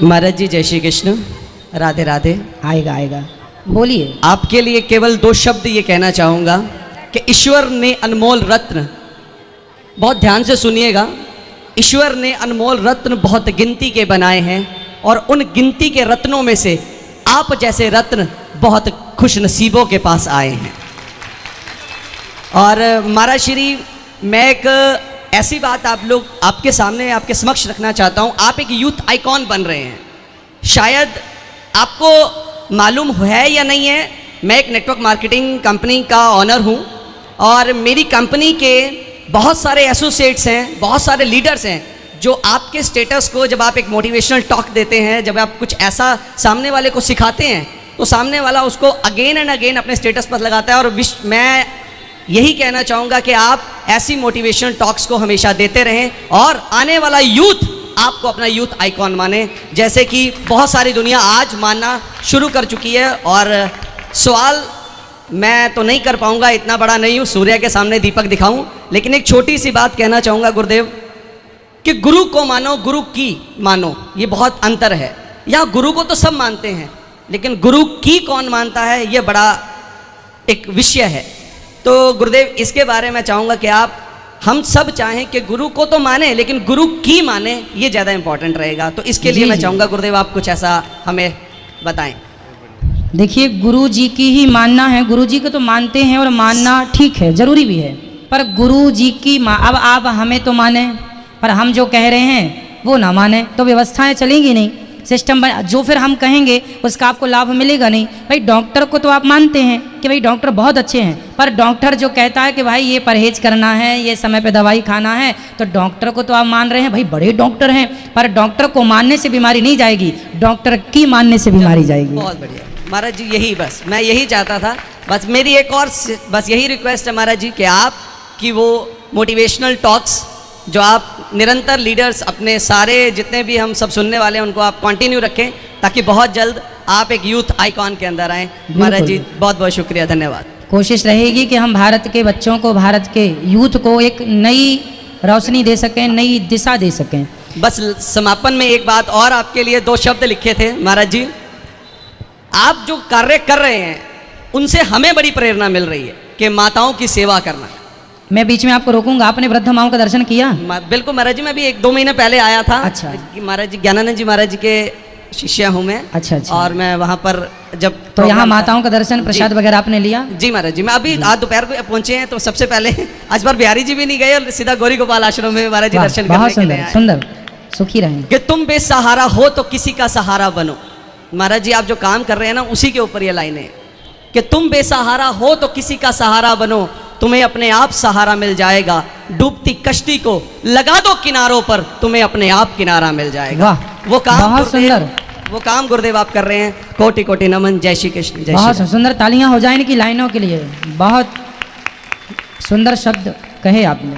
महाराज जी जय श्री कृष्ण, राधे राधे। आएगा आएगा, बोलिए। आपके लिए केवल 2 शब्द ये कहना चाहूँगा कि ईश्वर ने अनमोल रत्न, बहुत ध्यान से सुनिएगा, ईश्वर ने अनमोल रत्न बहुत गिनती के बनाए हैं और उन गिनती के रत्नों में से आप जैसे रत्न बहुत खुशनसीबों के पास आए हैं। और महाराज श्री, मैं एक ऐसी बात आपके सामने आपके समक्ष रखना चाहता हूँ। आप एक यूथ आइकॉन बन रहे हैं। शायद आपको मालूम है या नहीं है, मैं एक नेटवर्क मार्केटिंग कंपनी का ऑनर हूँ और मेरी कंपनी के बहुत सारे एसोसिएट्स हैं, बहुत सारे लीडर्स हैं जो आपके स्टेटस को, जब आप एक मोटिवेशनल टॉक देते हैं, जब आप कुछ ऐसा सामने वाले को सिखाते हैं तो सामने वाला उसको अगेन एंड अगेन अपने स्टेटस पर लगाता है। और मैं यही कहना चाहूँगा कि आप ऐसी मोटिवेशनल टॉक्स को हमेशा देते रहें और आने वाला यूथ आपको अपना यूथ आइकॉन माने, जैसे कि बहुत सारी दुनिया आज मानना शुरू कर चुकी है। और सवाल मैं तो नहीं कर पाऊँगा, इतना बड़ा नहीं हूँ सूर्य के सामने दीपक दिखाऊँ, लेकिन एक छोटी सी बात कहना चाहूँगा गुरुदेव, कि गुरु को मानो, गुरु की मानो, ये बहुत अंतर है। यहाँ गुरु को तो सब मानते हैं, लेकिन गुरु की कौन मानता है, ये बड़ा एक विषय है। तो गुरुदेव, इसके बारे में चाहूँगा कि आप, हम सब चाहें कि गुरु को तो माने लेकिन गुरु की माने, ये ज़्यादा इंपॉर्टेंट रहेगा। तो इसके लिए मैं चाहूँगा गुरुदेव आप कुछ ऐसा हमें बताएं। देखिए, गुरु जी की ही मानना है, गुरु जी को तो मानते हैं और मानना ठीक है, जरूरी भी है, पर गुरु जी की अब आप हमें तो माने पर हम जो कह रहे हैं वो ना माने तो व्यवस्थाएं चलेंगी नहीं, सिस्टम जो फिर हम कहेंगे उसका आपको लाभ मिलेगा नहीं। भाई डॉक्टर को तो आप मानते हैं कि भाई डॉक्टर बहुत अच्छे हैं, पर डॉक्टर जो कहता है कि भाई ये परहेज करना है, ये समय पे दवाई खाना है, तो डॉक्टर को तो आप मान रहे हैं, भाई बड़े डॉक्टर हैं, पर डॉक्टर को मानने से बीमारी नहीं जाएगी, डॉक्टर की मानने से बीमारी जाएगी। बहुत बढ़िया महाराज जी, यही बस मैं यही चाहता था। बस मेरी एक और बस यही रिक्वेस्ट है महाराज जी कि आप कि वो मोटिवेशनल टॉक्स जो आप निरंतर लीडर्स, अपने सारे जितने भी हम सब सुनने वाले हैं उनको आप कंटिन्यू रखें, ताकि बहुत जल्द आप एक यूथ आइकॉन के अंदर आएँ। महाराज जी बहुत बहुत शुक्रिया, धन्यवाद। कोशिश रहेगी कि हम भारत के बच्चों को, भारत के यूथ को एक नई रोशनी दे सकें, नई दिशा दे सकें। बस समापन में एक बात और आपके लिए 2 शब्द लिखे थे महाराज जी। आप जो कार्य कर रहे हैं उनसे हमें बड़ी प्रेरणा मिल रही है कि माताओं की सेवा करना। मैं बीच में आपको रोकूंगा, आपने वृद्ध माओं का दर्शन किया? बिल्कुल महाराज जी, मैं भी 1-2 महीने पहले आया था। अच्छा। महाराज जी, ज्ञानानंद जी महाराज जी के शिष्य हूँ मैं। अच्छा अच्छा। और मैं वहाँ पर जब तो यहाँ माताओं का दर्शन, प्रसाद वगैरह आपने लिया? जी महाराज जी, मैं अभी आज दोपहर को पहुँचे हैं, तो सबसे पहले आज बार बिहारी जी भी नहीं गए और सीधा गौरी गोपाल आश्रम में महाराज जी दर्शन बहुत सुंदर सुंदर, सुखी रहें। कि तुम बेसहारा हो तो किसी का सहारा बनो। महाराज जी, आप जो काम कर रहे हैं ना, उसी के ऊपर ये लाइनें हैं कि तुम बेसहारा हो तो किसी का सहारा बनो, तुम्हें अपने आप सहारा मिल जाएगा, डूबती कश्ती को लगा दो किनारों पर, तुम्हें अपने आप किनारा मिल जाएगा। वो काम बहुत सुंदर, वो काम गुरुदेव आप कर रहे हैं। कोटि कोटि नमन। जय श्री कृष्ण। जय बहुत सुंदर, तालियां हो जाए इनकी लाइनों के लिए। बहुत सुंदर शब्द कहे आपने।